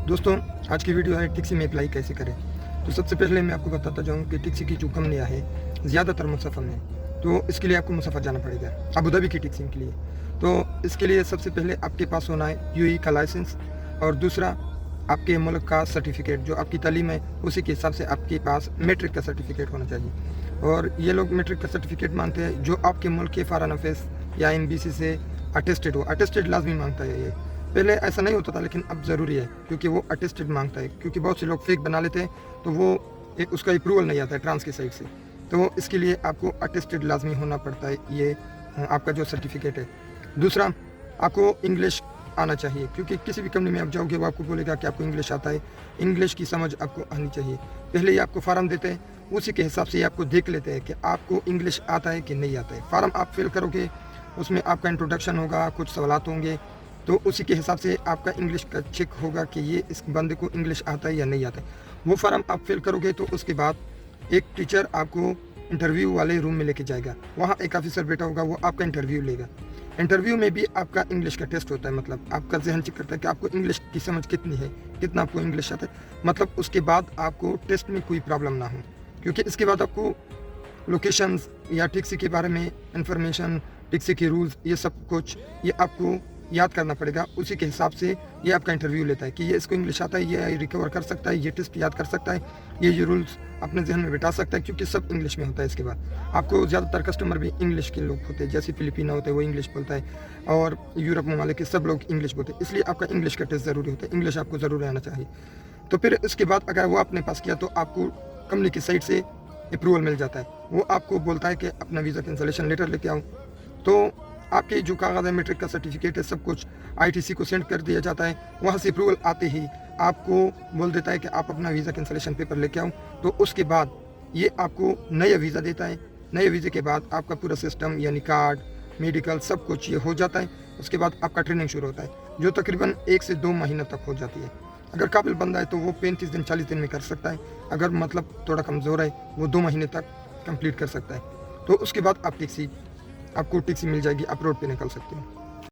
दोस्तों, आज की वीडियो है टैक्सी में अप्लाई कैसे करें। तो सबसे पहले मैं आपको बताता जाऊँ कि टैक्सी की जो कंपनियाँ है ज़्यादातर मुसफ़र में, तो इसके लिए आपको मुसफ़र जाना पड़ेगा अबू धाबी की टैक्सी के लिए। तो इसके लिए सबसे पहले आपके पास होना है यूएई का लाइसेंस, और दूसरा आपके मुल्क का सर्टिफिकेट, जो आपकी तालीम है उसी के हिसाब से आपके पास मैट्रिक का सर्टिफिकेट होना चाहिए। और ये लोग मैट्रिक का सर्टिफिकेट मांगते हैं जो आपके मुल्क के फॉरेन अफेयर्स या एमबीसी से अटेस्टेड हो। अटेस्टेड लाजमी मांगता है ये। पहले ऐसा नहीं होता था, लेकिन अब ज़रूरी है क्योंकि वो अटेस्टेड मांगता है, क्योंकि बहुत से लोग फेक बना लेते हैं, तो वो उसका अप्रूवल नहीं आता है ट्रांस की साइड से। तो इसके लिए आपको अटेस्टेड लाजमी होना पड़ता है, ये आपका जो सर्टिफिकेट है। दूसरा, आपको इंग्लिश आना चाहिए, क्योंकि किसी भी कंपनी में आप जाओगे वो आपको बोलेगा कि आपको इंग्लिश आता है। इंग्लिश की समझ आपको आनी चाहिए। पहले ही आपको फार्म देते हैं, उसी के हिसाब से आपको देख लेते हैं कि आपको इंग्लिश आता है कि नहीं आता है। फार्म आप फिल करोगे, उसमें आपका इंट्रोडक्शन होगा, कुछ सवालात होंगे, तो उसी के हिसाब से आपका इंग्लिश का चेक होगा कि ये इस बंदे को इंग्लिश आता है या नहीं आता है। वो फार्म आप फिल करोगे तो उसके बाद एक टीचर आपको इंटरव्यू वाले रूम में लेके जाएगा। वहाँ एक ऑफिसर बैठा होगा, वो आपका इंटरव्यू लेगा। इंटरव्यू में भी आपका इंग्लिश का टेस्ट होता है, मतलब आपका ज़हन चेक करता है कि आपको इंग्लिश की समझ कितनी है, कितना आपको इंग्लिश आता है। मतलब उसके बाद आपको टेस्ट में कोई प्रॉब्लम ना हो, क्योंकि इसके बाद आपको लोकेशंस या टैक्सी के बारे में इंफॉर्मेशन, टैक्सी के रूल्स, ये सब कुछ ये आपको याद करना पड़ेगा। उसी के हिसाब से ये आपका इंटरव्यू लेता है कि ये इसको इंग्लिश आता है, ये रिकवर कर सकता है, ये टेस्ट याद कर सकता है, ये रूल्स अपने जहन में बिठा सकता है, क्योंकि सब इंग्लिश में होता है। इसके बाद आपको ज़्यादातर कस्टमर भी इंग्लिश के लोग होते हैं, जैसे फिलिपिनो होते हैं वो इंग्लिश बोलता है, और यूरोप ममालिक के सब लोग इंग्लिश बोलते हैं। इसलिए आपका इंग्लिश का टेस्ट ज़रूरी होता है, इंग्लिश आपको ज़रूर आना चाहिए। तो फिर इसके बाद अगर वो आपने पास किया तो आपको कंपनी की साइड से अप्रूवल मिल जाता है। वो आपको बोलता है कि अपना वीज़ा कैंसलेशन लेटर लेके आओ। तो आपके जो कागज़ है, मैट्रिक का सर्टिफिकेट है, सब कुछ आईटीसी को सेंड कर दिया जाता है। वहाँ से अप्रूवल आते ही आपको बोल देता है कि आप अपना वीज़ा कैंसलेशन पेपर लेके आओ। तो उसके बाद ये आपको नया वीज़ा देता है। नए वीज़े के बाद आपका पूरा सिस्टम यानी कार्ड, मेडिकल, सब कुछ ये हो जाता है। उसके बाद आपका ट्रेनिंग शुरू होता है, जो तकरीबन 1 से 2 महीने तक हो जाती है। अगर काबिल बंदा है तो वो 35 दिन 40 दिन में कर सकता है। अगर मतलब थोड़ा कमज़ोर है, वो 2 महीने तक कंप्लीट कर सकता है। तो उसके बाद आपको टैक्सी मिल जाएगी, आप रोड पे निकल सकते हो।